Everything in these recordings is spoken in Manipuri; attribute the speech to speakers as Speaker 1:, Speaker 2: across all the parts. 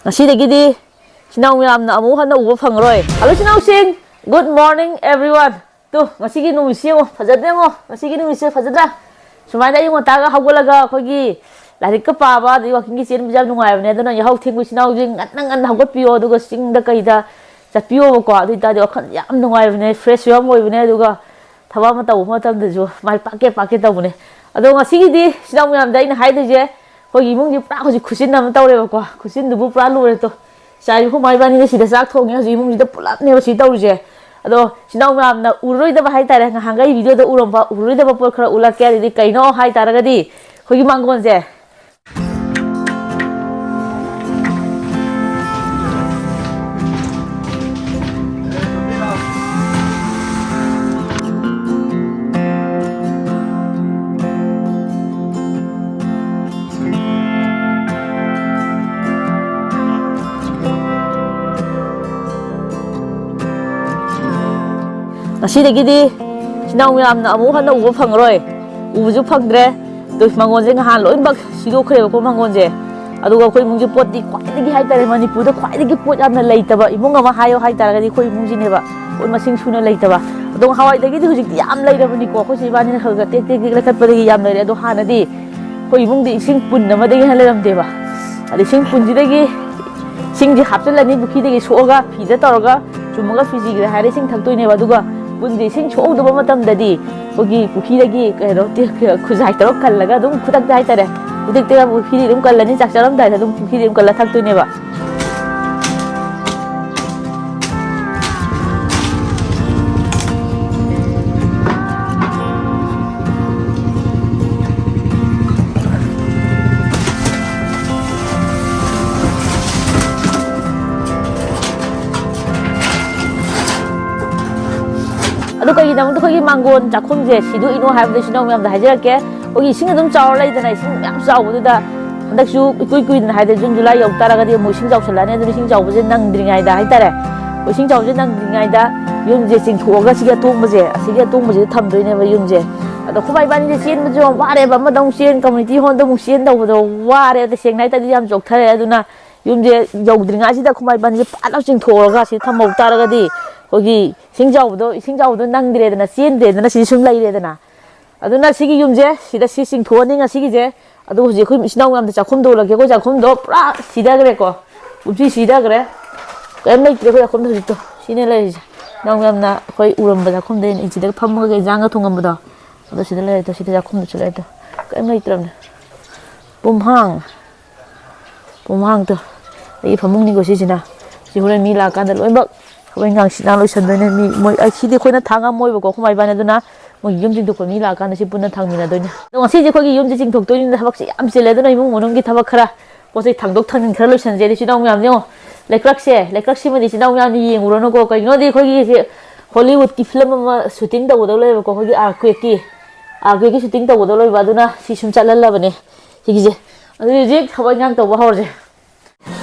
Speaker 1: ꯉꯁꯤꯗꯒꯤꯗꯤ ꯁꯤꯅꯥꯎ ꯃꯌꯥꯝꯅ ꯑꯃꯨꯛ ꯍꯟꯅ ꯎꯕ ꯐꯪꯉꯔꯣꯏ. ꯍꯜꯂꯣ ꯁꯤꯅꯥꯎꯁꯤꯡ, ꯒꯨꯗ ꯃꯣꯔꯅꯤꯡ ꯑꯦꯚ꯭ꯔꯤꯋꯥꯟ. ꯇꯨ ꯉꯁꯤꯒꯤ ꯅꯨꯃꯤꯠꯁꯤ ꯌꯦꯡꯉꯣ, ꯐꯖꯗ꯭ꯔꯥ ꯌꯦꯡꯉꯣ. ꯉꯁꯤꯒꯤ ꯅꯨꯃꯤꯠꯁꯦ ꯐꯖꯗ꯭ꯔꯥ? ꯁꯨꯃꯥꯏꯅ ꯑꯌꯨꯛ ꯉꯟꯇꯥꯒ ꯍꯧꯒꯠꯂꯒ ꯑꯩꯈꯣꯏꯒꯤ ꯂꯥꯏꯔꯤꯛꯀ ꯄꯥꯕ ꯑꯗꯩ ꯋꯥꯀꯤꯡꯒꯤ ꯆꯦꯟꯕꯁꯦ ꯌꯥꯝ ꯅꯨꯡꯉꯥꯏꯕꯅꯦ. ꯑꯗꯨꯅ ꯌꯥꯍꯧ ꯊꯦꯡꯕ ꯏꯆꯤꯟ ꯏꯅꯥꯎꯁꯤꯡ ꯉꯟꯅ ꯍꯧꯒꯠꯄꯤꯌꯣ, ꯑꯗꯨꯒ ꯆꯤꯡꯗ ꯀꯩꯗ ꯆꯠꯄꯤꯌꯣꯕꯀꯣ. ꯑꯗꯨ ꯑꯣꯏꯇꯥꯔꯗꯤ ꯋꯥꯈꯜ ꯌꯥꯝ ꯅꯨꯡꯉꯥꯏꯕꯅꯦ, ꯐ꯭ꯔꯦꯁ ꯌꯥꯝ ꯑꯣꯏꯕꯅꯦ, ꯑꯗꯨꯒ ꯊꯕꯛ ꯑꯃ ꯇꯧꯕ ꯃꯇꯝꯗꯁꯨ ꯃꯥꯏ ꯄꯥꯛꯀꯦ ꯇꯧꯕꯅꯦ. ꯑꯗꯣ ꯉꯁꯤꯒꯤꯗꯤ ꯏꯆꯤꯟ ꯃꯌꯥꯝꯗ ꯑꯩꯅ ꯍꯥꯏꯗꯣꯏꯁꯦ, ꯑꯩꯈꯣꯏꯒꯤ ꯏꯃꯨꯡꯁꯦ ꯄꯨꯔꯥ ꯍꯧꯖꯤꯛ ꯈꯨꯠꯆꯤꯟ ꯑꯃ ꯇꯧꯔꯦꯕꯀꯣ. ꯈꯨꯠꯆꯤꯟꯗꯨꯕꯨ ꯄꯨꯔꯥ ꯂꯣꯏꯔꯦ ꯇꯣ. ꯏꯆꯥ ꯏꯍꯨꯝ ꯏꯕꯥꯅꯤꯅ ꯁꯤꯗ ꯆꯥꯛ ꯊꯣꯡꯉꯦ, ꯍꯧꯖꯤꯛ ꯏꯃꯨꯡꯁꯤꯗ ꯄꯨꯂꯞꯅꯦꯕ ꯁꯤ ꯇꯧꯔꯤꯁꯦ. ꯑꯗꯣ ꯏꯆꯤꯟ ꯃꯌꯥꯝꯅ ꯎꯔꯔꯣꯏꯗꯕ ꯍꯥꯏꯇꯥꯔꯦ, ꯉꯍꯥꯟꯈꯩ ꯚꯤꯗꯤꯑꯣꯗ ꯎꯔꯔꯣꯏꯗꯕ ꯄꯣꯠ ꯈꯔ ꯎꯠꯂꯛꯀꯦ. ꯑꯗꯨꯗꯤ ꯀꯩꯅꯣ ꯍꯥꯏꯇꯥꯔꯒꯗꯤ ꯑꯩꯈꯣꯏꯒꯤ ꯃꯥꯡꯒꯣꯟꯁꯦ. ꯉꯁꯤꯗꯒꯤꯗꯤ ꯏꯆꯤꯟ ꯃꯌꯥꯝꯅ ꯑꯃꯨꯛ ꯍꯟꯅ ꯎꯕ ꯐꯪꯉꯔꯣꯏ, ꯎꯕꯁꯨ ꯐꯪꯗ꯭ꯔꯦ. ꯃꯥꯡꯒꯣꯟꯁꯦ ꯅꯍꯥꯟ ꯂꯣꯏꯅꯃꯛ ꯁꯤꯗꯣꯛꯈ꯭ꯔꯦꯕꯀꯣ ꯃꯥꯡꯒꯣꯟꯁꯦ. ꯑꯗꯨꯒ ꯑꯩꯈꯣꯏ ꯏꯃꯨꯡꯁꯦ ꯄꯣꯠꯇꯤ ꯈ꯭ꯋꯥꯏꯗꯒꯤ ꯍꯥꯏꯇꯥꯔꯦ, ꯃꯅꯤꯄꯨꯔꯗ ꯈ꯭ꯋꯥꯏꯗꯒꯤ ꯄꯣꯠ ꯌꯥꯝꯅ ꯂꯩꯇꯕ ꯏꯃꯨꯡ ꯑꯃ ꯍꯥꯏꯌꯣ ꯍꯥꯏꯇꯥꯔꯒꯗꯤ ꯑꯩꯈꯣꯏ ꯏꯃꯨꯡꯁꯤꯅꯦꯕ. ꯄꯣꯠ ꯃꯁꯤꯡ ꯁꯨꯅ ꯂꯩꯇꯕ. ꯑꯗꯣ ꯅꯍꯥꯟꯋꯥꯏꯗꯒꯤꯗꯤ ꯍꯧꯖꯤꯛꯇꯤ ꯌꯥꯝ ꯂꯩꯔꯕꯅꯤꯀꯣ. ꯑꯩꯈꯣꯏ ꯏꯕꯥꯅꯤꯅ ꯈꯔ ꯇꯦꯛ ꯂꯩꯈꯠꯄꯗꯒꯤ ꯌꯥꯝ ꯂꯩꯔꯦ. ꯑꯗꯣ ꯍꯥꯟꯅꯗꯤ ꯑꯩꯈꯣꯏ ꯏꯃꯨꯡꯗꯤ ꯏꯁꯤꯡ ꯄꯨꯟ ꯑꯃꯗꯒꯤ ꯍꯦꯟꯅ ꯂꯩꯔꯝꯗꯦꯕ. ꯑꯗꯩ ꯏꯁꯤꯡ ꯄꯨꯟꯁꯤꯗꯒꯤ ꯏꯁꯤꯡꯁꯦ ꯍꯥꯞꯆꯤꯜꯂꯅꯤ, ꯄꯨꯈ꯭ꯔꯤꯗꯒꯤ ꯁꯣꯛꯑꯒ ꯐꯤꯗ ꯇꯧꯔꯒ ꯆꯨꯝꯃꯒ ꯐꯤꯖꯤꯈ꯭ꯔꯦ ꯍꯥꯏꯔꯦ ꯏꯁꯤꯡ ꯊꯛꯇꯣꯏꯅꯦꯕ. ꯑꯗꯨꯒ ꯄꯨꯟꯁꯦ ꯏꯁꯤꯡ ꯁꯣꯛꯍꯧꯗꯕ ꯃꯇꯝꯗꯗꯤ ꯑꯩꯈꯣꯏꯒꯤ ꯄꯨꯈ꯭ꯔꯤꯗꯒꯤ ꯈꯨꯖꯥꯏ ꯇꯧꯔꯒ ꯀꯜꯂꯒ ꯑꯗꯨꯝ ꯈꯨꯗꯛꯇ ꯍꯥꯏꯇꯥꯔꯦ, ꯈꯨꯗꯛꯇ ꯄꯨꯈ꯭ꯔꯤꯗꯤ ꯑꯗꯨꯝ ꯀꯜꯂꯅꯤ. ꯆꯥꯛ ꯆꯥꯔꯝꯗꯥꯏꯗ ꯑꯗꯨꯝ ꯄꯨꯈ꯭ꯔꯤꯗꯤ ꯑꯗꯨꯝ ꯀꯜꯂ ꯊꯛꯇꯣꯏꯅꯦꯕ. ꯑꯗꯨ ꯀꯩꯒꯤꯗꯃꯛꯇ ꯑꯩꯈꯣꯏꯒꯤ ꯃꯥꯡꯒꯣꯟ ꯆꯥꯛꯈꯨꯝꯁꯦ ꯁꯤꯗꯣꯛꯏꯅꯣ ꯍꯥꯏꯕꯗꯣ ꯏꯆꯤꯟ ꯃꯌꯥꯝꯗ ꯍꯥꯏꯖꯔꯛꯀꯦ. ꯑꯩꯈꯣꯏꯒꯤ ꯏꯁꯤꯡ ꯑꯗꯨꯝ ꯆꯥꯎꯔ ꯂꯩꯗꯅ, ꯏꯁꯤꯡ ꯌꯥꯝ ꯆꯥꯎꯕꯗꯨꯗ ꯍꯟꯗꯛꯁꯨ ꯏꯀꯨꯏ ꯀꯨꯏꯗꯅ ꯍꯥꯏꯗꯤ ꯖꯨꯟ ꯖꯨꯂꯥꯏ ꯌꯧ ꯇꯥꯔꯒꯗꯤ ꯑꯃꯨꯛ ꯏꯁꯤꯡ ꯆꯥꯎꯁꯜꯂꯛꯑꯅꯤ. ꯑꯗꯨꯅ ꯏꯁꯤꯡ ꯆꯥꯎꯕꯁꯦ ꯅꯪꯗ꯭ꯔꯤꯉꯩꯗ ꯍꯥꯏꯇꯥꯔꯦ, ꯏꯁꯤꯡ ꯆꯥꯎꯕꯁꯦ ꯅꯪꯗ꯭ꯔꯤꯉꯩꯗ ꯌꯨꯝꯁꯦ ꯆꯤꯡꯊꯣꯛꯑꯒ ꯁꯤꯒꯤ ꯑꯇꯣꯡꯕꯁꯤꯗ ꯊꯝꯗꯣꯏꯅꯦꯕ ꯌꯨꯝꯁꯦ. ꯑꯗꯣ ꯈꯨꯕꯥ ꯏꯕꯥꯅꯤꯁꯦ ꯆꯦꯟꯕꯁꯨ ꯌꯥꯝ ꯋꯥꯔꯦꯕ. ꯑꯃꯗ ꯑꯃꯨꯛ ꯆꯦꯟ, ꯀꯝꯃꯨꯅꯤꯇꯤ ꯍꯣꯜꯗ ꯑꯃꯨꯛ ꯆꯦꯟ ꯇꯧꯕꯗꯣ ꯋꯥꯔꯦ. ꯇꯁꯦꯡꯅ ꯍꯥꯏꯇꯥꯔꯗꯤ ꯌꯥꯝ ꯆꯣꯛꯊꯔꯦ. ꯑꯗꯨꯅ ꯌꯨꯝꯁꯦ ꯌꯧꯗ꯭ꯔꯤꯉꯩꯁꯤꯗ ꯈꯨꯕꯥ ꯏꯕꯥꯅꯤꯁꯦ ꯐꯠ ꯆꯤꯡꯊꯣꯛꯑꯒ ꯁꯤ ꯊꯝꯍꯧ ꯇꯥꯔꯒꯗꯤ ꯑꯩꯈꯣꯏꯒꯤ ꯏꯁꯤꯡ ꯆꯥꯎꯕꯗꯣ ꯅꯪꯗ꯭ꯔꯦꯗꯅ, ꯆꯦꯟꯗ꯭ꯔꯦꯗꯅ, ꯁꯤꯗꯤ ꯁꯨꯝ ꯂꯩꯔꯦꯗꯅ. ꯑꯗꯨꯅ ꯁꯤꯒꯤ ꯌꯨꯝꯁꯦ ꯁꯤꯗ ꯁꯤ ꯆꯤꯡꯊꯣꯛꯑꯅꯤ ꯉꯁꯤꯒꯤꯁꯦ. ꯑꯗꯣ ꯍꯧꯖꯤꯛ ꯑꯩꯈꯣꯏ ꯏꯆꯤꯟ ꯃꯌꯥꯝꯗ ꯆꯥꯛꯈꯨꯝꯗꯣ ꯎꯠꯂꯛꯀꯦ. ꯑꯩꯈꯣꯏ ꯆꯥꯛꯈꯨꯝꯗꯣ ꯄꯨꯔꯥ ꯁꯤꯊꯈ꯭ꯔꯦꯀꯣ, ꯄꯨꯟꯁꯤ ꯁꯤꯊꯈ꯭ꯔꯦ. ꯀꯔꯤꯝ ꯂꯩꯇ꯭ꯔꯦ ꯑꯩꯈꯣꯏ ꯆꯥꯛꯈꯨꯝꯗꯣ ꯍꯧꯖꯤꯛꯇꯣ. ꯁꯤꯅꯦ ꯂꯩꯔꯤꯁꯦ. ꯏꯆꯤꯟ ꯃꯌꯥꯝꯅ ꯑꯩꯈꯣꯏ ꯎꯔꯝꯕ ꯆꯥꯛꯈꯨꯝꯗ ꯁꯤꯗ ꯐꯝꯃꯒ ꯏꯟꯖꯥꯡꯒ ꯊꯣꯡꯉꯝꯕꯗꯣ, ꯑꯗꯣ ꯁꯤꯗ ꯂꯩꯔꯦꯗꯣ. ꯁꯤꯗ ꯆꯥꯛꯈꯨꯝꯗꯁꯨ ꯂꯩꯔꯦꯗꯣ. ꯀꯔꯤꯝ ꯂꯩꯇ꯭ꯔꯕꯅꯦ. ꯄꯨꯝꯍꯥꯡꯗꯣ ꯑꯩꯒꯤ ꯐꯃꯨꯡꯅꯤꯀꯣ ꯁꯤꯁꯤꯅ. ꯁꯤ ꯍꯣꯔꯦꯟ ꯃꯤ ꯂꯥꯛꯀꯥꯟꯗ ꯂꯣꯏꯅꯃꯛ ꯊꯕꯛ ꯏꯟꯈꯥꯡ ꯁꯤꯠꯅ ꯂꯣꯏꯁꯟꯗꯣꯏꯅꯦ. ꯃꯣꯏ ꯁꯤꯗꯤ ꯑꯩꯈꯣꯏꯅ ꯊꯥꯡꯉꯝꯃꯣꯏꯕꯀꯣ, ꯈꯨꯃꯥ ꯏꯕꯥꯅꯤ. ꯑꯗꯨꯅ ꯃꯣꯏꯒꯤ ꯌꯨꯝ ꯆꯤꯡꯊꯣꯛꯄ ꯃꯤ ꯂꯥꯛꯀꯥꯟꯗ ꯁꯤ ꯄꯨꯟꯅ ꯊꯥꯡꯃꯤꯟꯅꯗꯣꯏꯅꯦ. ꯑꯗꯣ ꯉꯁꯤꯁꯦ ꯑꯩꯈꯣꯏꯒꯤ ꯌꯨꯝꯁꯦ ꯆꯤꯡꯊꯣꯛꯇꯣꯏꯅꯤꯅ ꯊꯕꯛꯁꯦ ꯌꯥꯝ ꯆꯤꯜꯂꯦ. ꯑꯗꯨꯅ ꯏꯃꯨꯡ ꯃꯅꯨꯡꯒꯤ ꯊꯕꯛ ꯈꯔ, ꯄꯣꯠ ꯆꯩ ꯊꯥꯡꯗꯣꯛ ꯊꯥꯡꯖꯤꯟ ꯈꯔ ꯂꯣꯏꯁꯟꯁꯦ. ꯏꯆꯤꯟ ꯏꯅꯥꯎ ꯃꯌꯥꯝ ꯌꯦꯡꯉꯣ, ꯂꯩꯀ꯭ꯔꯛꯁꯤꯃꯗꯤ ꯏꯆꯤꯟ ꯏꯅꯥꯎ ꯃꯌꯥꯝꯅ ꯌꯦꯡꯉꯨꯔꯅꯨꯀꯣ. ꯀꯩꯒꯤꯅꯣꯗꯤ ꯑꯩꯈꯣꯏꯒꯤ ꯍꯣꯂꯤꯋꯨꯗꯀꯤ ꯐꯤꯂꯝ ꯑꯃ ꯁꯨꯇꯤꯡ ꯇꯧꯒꯗꯧ ꯂꯩꯌꯦꯕꯀꯣ, ꯑꯩꯈꯣꯏꯒꯤ ꯑꯥꯔꯀ꯭ꯋꯦꯛꯀꯤ ꯁꯨꯇꯤꯡ ꯇꯧꯒꯗꯧ ꯂꯩꯕ. ꯑꯗꯨꯅ ꯁꯤ ꯁꯨꯝ ꯆꯠꯍꯜꯂꯕꯅꯦ ꯁꯤꯒꯤꯁꯦ. ꯑꯗꯨ ꯍꯧꯖꯤꯛ ꯊꯕꯛ ꯏꯟꯈꯥꯡ ꯇꯧꯕ ꯍꯧꯔꯁꯦ.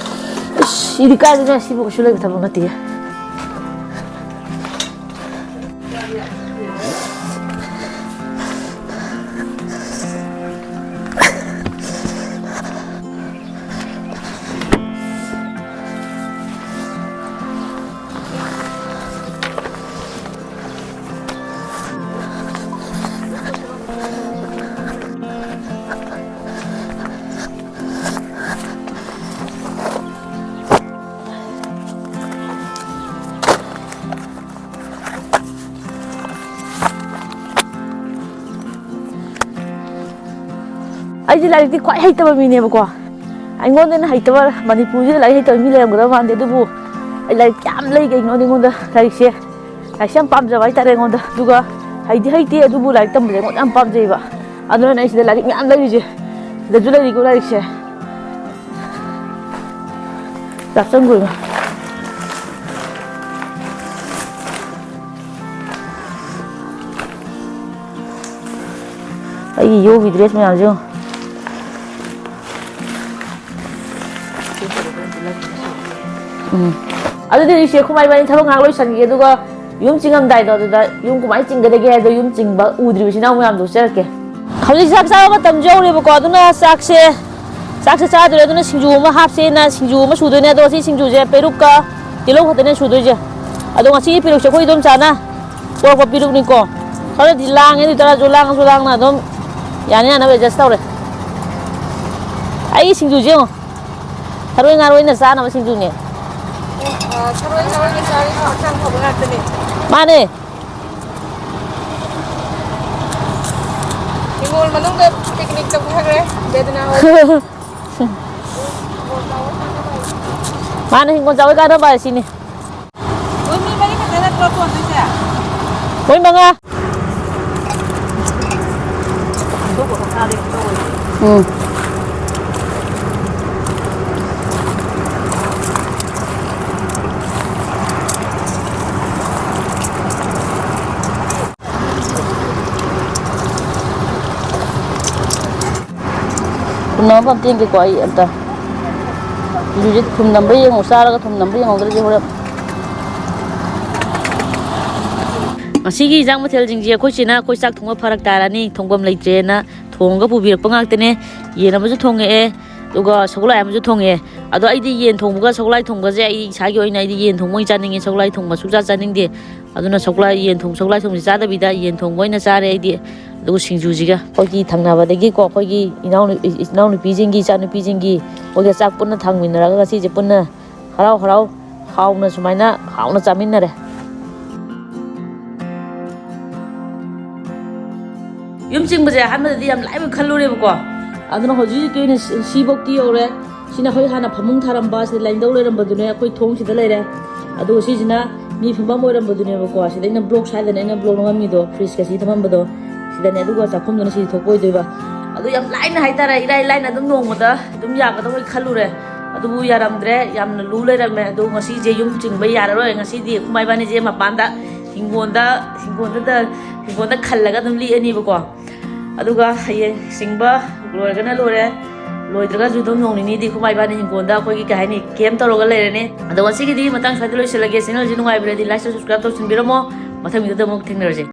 Speaker 1: ꯁꯤꯗꯤ ꯀꯥꯏꯗꯅ, ꯁꯤꯕꯨ ꯀꯩꯁꯨ ꯂꯩꯕ ꯊꯕꯛ ꯅꯠꯇꯦ. ꯑꯩꯁꯦ ꯂꯥꯏꯔꯤꯛꯇꯤ ꯈ꯭ꯋꯥꯏ ꯍꯩꯇꯕ ꯃꯤꯅꯦꯕꯀꯣ. ꯑꯩꯉꯣꯟꯗꯅ ꯍꯩꯇꯕ, ꯃꯅꯤꯄꯨꯔꯁꯤꯗ ꯂꯥꯏꯔꯤꯛ ꯍꯩꯇꯕ ꯃꯤ ꯂꯩꯔꯝꯒꯗꯕ ꯃꯥꯟꯗꯦ. ꯑꯗꯨꯕꯨ ꯑꯩ ꯂꯥꯏꯔꯤꯛ ꯌꯥꯝ ꯂꯩ. ꯀꯩꯒꯤꯅꯣꯗꯤ ꯑꯩꯉꯣꯟꯗ ꯂꯥꯏꯔꯤꯛꯁꯦ ꯌꯥꯝ ꯄꯥꯝꯖꯕ ꯍꯥꯏꯇꯥꯔꯦ ꯑꯩꯉꯣꯟꯗ. ꯑꯗꯨꯒ ꯍꯩꯇꯦ, ꯑꯗꯨꯕꯨ ꯂꯥꯏꯔꯤꯛ ꯇꯝꯕꯁꯦ ꯑꯩꯉꯣꯟꯗ ꯌꯥꯝ ꯄꯥꯝꯖꯩꯕ. ꯑꯗꯨꯅ ꯑꯩ ꯁꯤꯗ ꯂꯥꯏꯔꯤꯛ ꯃꯌꯥꯝ ꯂꯩꯔꯤꯁꯦ. ꯁꯤꯗꯁꯨ ꯂꯩꯔꯤꯀꯣ ꯂꯥꯏꯔꯤꯛꯁꯦ. ꯆꯪꯈ꯭ꯔꯣ. ꯑꯩꯒꯤ ꯌꯣꯒꯤ ꯗ꯭ꯔꯦꯁ ꯃꯌꯥꯝꯁꯦ ꯌꯦꯡꯉꯣ. ꯑꯗꯨꯗꯤ ꯍꯧꯖꯤꯛꯁꯦ ꯈꯨꯃꯥ ꯏꯕꯥꯅꯤ ꯊꯕꯛ ꯉꯥꯏꯍꯥꯛ ꯂꯣꯏꯁꯟꯒꯦ. ꯑꯗꯨꯒ ꯌꯨꯝ ꯆꯤꯡꯉꯝꯗꯥꯏꯗꯣ ꯑꯗꯨꯗ ꯌꯨꯝ ꯀꯃꯥꯏꯅ ꯆꯤꯡꯒꯗꯒꯦ ꯍꯥꯏꯗꯣ, ꯌꯨꯝ ꯆꯤꯡꯕ ꯎꯗ꯭ꯔꯤꯕ ꯏꯆꯤꯟ ꯏꯅꯥꯎ ꯃꯌꯥꯝꯗꯣ ꯎꯠꯆꯔꯛꯀꯦ. ꯍꯧꯖꯤꯛ ꯆꯥꯛ ꯆꯥꯕ ꯃꯇꯝꯁꯨ ꯌꯧꯔꯦꯕꯀꯣ. ꯑꯗꯨꯅ ꯆꯥꯛꯁꯦ ꯆꯥꯛꯁꯦ ꯆꯥꯗ꯭ꯔꯦ ꯑꯗꯨꯅ ꯁꯤꯡꯖꯨ ꯑꯃ ꯍꯥꯞꯁꯦꯅ ꯁꯤꯡꯖꯨ ꯑꯃ ꯁꯨꯗꯣꯏꯅꯦ ꯑꯗꯣ ꯁꯤ ꯁꯤꯡꯖꯨꯁꯦ ꯄꯦꯔꯨꯛꯀ ꯇꯤꯜꯍꯧ ꯈꯛꯇꯅꯦ ꯁꯨꯗꯣꯏꯁꯦ ꯑꯗꯣ ꯉꯁꯤꯒꯤ ꯄꯦꯔꯨꯛꯁꯦ ꯑꯩꯈꯣꯏ ꯑꯗꯨꯝ ꯆꯥꯅ ꯄꯣꯔꯛꯄ ꯄꯦꯔꯨꯛꯅꯤꯀꯣ ꯈꯔꯗꯤ ꯂꯥꯡꯉꯦ ꯑꯗꯨ ꯑꯣꯏꯇꯥꯔꯁꯨ ꯂꯥꯡꯉꯁꯨ ꯂꯥꯡꯅ ꯑꯗꯨꯝ ꯌꯥꯅ ꯌꯥꯅꯕ ꯑꯦꯗꯖꯁ ꯇꯧꯔꯦ ꯑꯩ ꯁꯤꯡꯖꯨꯁꯦ ꯌꯦꯡꯉꯣ ꯊꯔꯣꯏ ꯉꯥꯔꯣꯏꯅ ꯆꯥꯅꯕ ꯁꯤꯡꯖꯨꯅꯦ
Speaker 2: ꯊꯔꯣꯏ ꯉꯥꯔꯣꯏꯒ ꯆꯥꯔꯤꯗꯣ ꯍꯛꯆꯥꯡ ꯐꯕ ꯉꯥꯛꯇꯅꯤ
Speaker 1: ꯃꯥꯅꯦ
Speaker 2: ꯍꯤꯡꯒꯣꯜ ꯃꯅꯨꯡꯗ ꯄꯤꯛꯅꯤꯛ ꯇꯧꯊꯈ꯭ꯔꯦ ꯕꯦꯗꯅꯥ ꯍꯣꯏ
Speaker 1: ꯃꯥꯅ ꯍꯤꯡꯒꯣꯜ ꯆꯥꯎꯕꯩ ꯀꯥꯟꯅꯕ ꯍꯥꯏꯁꯤꯅꯤ
Speaker 2: ꯅꯣꯏ ꯃꯤ ꯃꯔꯤ ꯈꯛꯇ ꯅꯠꯇ꯭ꯔꯣ ꯊꯣꯟꯗꯣꯏꯁꯦ
Speaker 1: ꯃꯣꯏ ꯃꯉꯥ ꯊꯨꯝꯅꯕ ꯑꯝꯇ ꯌꯦꯡꯒꯦꯀꯣ ꯑꯩ ꯑꯝꯇ ꯁꯤꯡꯖꯨꯁꯦ ꯊꯨꯝ ꯅꯝꯕ꯭ꯔꯥ ꯌꯦꯡꯉꯣ ꯆꯥꯔꯒ ꯊꯨꯝ ꯅꯝꯕ꯭ꯔꯥ ꯌꯦꯡꯍꯧꯗ꯭ꯔꯗꯤ ꯍꯣꯔꯦꯟ ꯉꯁꯤꯒꯤ ꯏꯟꯖꯥꯡ ꯃꯊꯦꯜꯁꯤꯡꯁꯦ ꯑꯩꯈꯣꯏ ꯆꯦꯅ ꯑꯩꯈꯣꯏ ꯆꯥꯛ ꯊꯣꯡꯕ ꯐꯔꯛ ꯇꯥꯔꯅꯤ ꯊꯣꯡꯐꯝ ꯂꯩꯇ꯭ꯔꯦꯅ ꯊꯣꯡꯉꯒ ꯄꯨꯕꯤꯔꯛꯄ ꯉꯥꯛꯇꯅꯦ ꯌꯦꯟ ꯑꯃꯁꯨ ꯊꯣꯡꯉꯛꯑꯦ ꯑꯗꯨꯒ ꯁꯒꯣꯜꯍꯋꯥꯏ ꯑꯃꯁꯨ ꯊꯣꯡꯉꯛꯑꯦ ꯑꯗꯣ ꯑꯩꯗꯤ ꯌꯦꯟ ꯊꯣꯡꯕꯒ ꯁꯒꯣꯜꯍꯋꯥꯏ ꯊꯣꯡꯕꯁꯦ ꯑꯩ ꯏꯁꯥꯒꯤ ꯑꯣꯏꯅ ꯑꯩꯗꯤ ꯌꯦꯟ ꯊꯣꯡꯕ ꯑꯣꯏꯅ ꯆꯥꯅꯤꯡꯉꯦ ꯁꯒꯣꯜꯍꯋꯥꯏ ꯊꯣꯡꯕ ꯁꯨꯡꯆꯥ ꯆꯥꯅꯤꯡꯗꯦ ꯑꯗꯨꯅ ꯁꯒꯣꯜꯍꯋꯥꯏ ꯊꯣꯡꯕꯁꯦ ꯆꯥꯗꯕꯤꯗ ꯌꯦꯟ ꯊꯣꯡꯕ ꯑꯣꯏꯅ ꯆꯥꯔꯦ ꯑꯩꯗꯤ ꯑꯗꯨꯒ ꯁꯤꯡꯖꯨꯁꯤꯒ ꯑꯩꯈꯣꯏꯒꯤ ꯊꯪꯅꯕꯗꯒꯤꯀꯣ ꯑꯩꯈꯣꯏꯒꯤ ꯏꯅꯥꯎꯅꯨꯄꯤꯁꯤꯡꯒꯤ ꯏꯆꯥꯅꯨꯄꯤꯁꯤꯡꯒꯤ ꯃꯣꯏꯒ ꯆꯥꯛ ꯄꯨꯟꯅ ꯊꯥꯡꯃꯤꯟꯅꯔꯒ ꯉꯁꯤꯁꯦ ꯄꯨꯟꯅ ꯍꯔꯥꯎ ꯍꯔꯥꯎ ꯍꯥꯎꯅ ꯁꯨꯃꯥꯏꯅ ꯍꯥꯎꯅ ꯆꯥꯃꯤꯟꯅꯔꯦ ꯌꯨꯝ ꯆꯤꯡꯕꯁꯦ ꯑꯍꯥꯟꯕꯗꯗꯤ ꯌꯥꯝ ꯂꯥꯏꯕ ꯈꯜꯂꯨꯔꯦꯕꯀோ ꯑꯗꯨꯅ ꯍꯧꯖꯤꯛ ꯍꯧꯖꯤꯛꯀꯤ ꯑꯣꯏꯅ ꯁꯤꯐꯧꯇꯤ ꯌꯧꯔꯦ ꯁꯤꯅ ꯑꯩꯈꯣꯏ ꯍꯥꯟꯅ ꯐꯃꯨꯡ ꯊꯥꯔꯝꯕ ꯁꯤꯗ ꯂꯥꯏꯟꯗꯧ ꯂꯩꯔꯝꯕꯗꯨꯅꯦ ꯑꯩꯈꯣꯏ ꯊꯣꯡꯁꯤꯗ ꯂꯩꯔꯦ ꯑꯗꯨꯒ ꯁꯤꯁꯤꯅ ꯃꯤ ꯐꯝꯐꯝ ꯑꯣꯏꯔꯝꯕꯗꯨꯅꯦꯕꯀꯣ ꯁꯤꯗ ꯑꯩꯅ ꯕ꯭ꯂꯣꯛ ꯁꯥꯏꯗꯅ ꯑꯩꯅ ꯕ꯭ꯂꯣꯛ ꯅꯝꯃꯝꯃꯤꯗꯣ ꯐ꯭ꯔꯤꯖꯀ ꯁꯤ ꯊꯝꯃꯝꯕꯗꯣ ꯁꯤꯗꯅꯦ ꯑꯗꯨꯒ ꯆꯥꯛꯈꯨꯝꯗꯨꯅ ꯁꯤꯗꯤ ꯊꯣꯛꯄ ꯑꯣꯏꯗꯣꯏꯕ ꯑꯗꯨ ꯌꯥꯝ ꯂꯥꯏꯅ ꯍꯥꯏꯇꯥꯔꯦ ꯏꯔꯥꯏ ꯂꯥꯏꯅ ꯑꯗꯨꯝ ꯅꯣꯡꯃꯗ ꯑꯗꯨꯝ ꯌꯥꯒꯗꯕ ꯈꯜꯂꯨꯔꯦ ꯑꯗꯨꯕꯨ ꯌꯥꯔꯝꯗ꯭ꯔꯦ ꯌꯥꯝꯅ ꯂꯨ ꯂꯩꯔꯝꯃꯦ ꯑꯗꯨ ꯉꯁꯤꯁꯦ ꯌꯨꯝ ꯆꯤꯡꯕ ꯌꯥꯔꯔꯣꯏ ꯉꯁꯤꯗꯤ ꯈꯨꯃꯥ ꯏꯕꯥꯅꯤꯁꯦ ꯃꯄꯥꯟꯗ ꯍꯤꯡꯒꯣꯟꯗ ꯈꯜꯂꯒ ꯑꯗꯨꯝ ꯂꯤꯛꯑꯅꯤꯕꯀꯣ ꯑꯗꯨꯒ ꯍꯌꯦꯡ ꯆꯤꯡꯕ ꯂꯣꯏꯔꯒꯅ ꯂꯣꯏꯔꯦ ꯂꯣꯏꯗ꯭ꯔꯒꯁꯨ ꯑꯗꯨꯝ ꯅꯣꯡ ꯅꯤꯅꯤꯗꯤ ꯈꯨꯃꯥ ꯏꯕꯥꯅꯤ ꯍꯤꯡꯒꯣꯜꯗ ꯑꯩꯈꯣꯏꯒꯤ ꯀꯩ ꯍꯥꯏꯅꯤ ꯀꯦꯝ ꯇꯧꯔꯒ ꯂꯩꯔꯅꯤ ꯑꯗꯣ ꯉꯁꯤꯒꯤꯗꯤ ꯃꯇꯥꯡ ꯁ꯭ꯋꯥꯏꯗ ꯂꯣꯏꯁꯤꯜꯂꯒꯦ ꯆꯦꯅꯦꯜꯁꯤ ꯅꯨꯡꯉꯥꯏꯕꯤꯔꯗꯤ ꯂꯥꯏꯛ ꯁꯕꯁꯀ꯭ꯔꯥꯏꯕ ꯇꯧꯁꯤꯟꯕꯤꯔꯝꯃꯣ ꯃꯊꯪ ꯚꯤꯗꯤꯑꯣꯗ ꯑꯃꯨꯛ ꯊꯦꯡꯅꯔꯁꯦ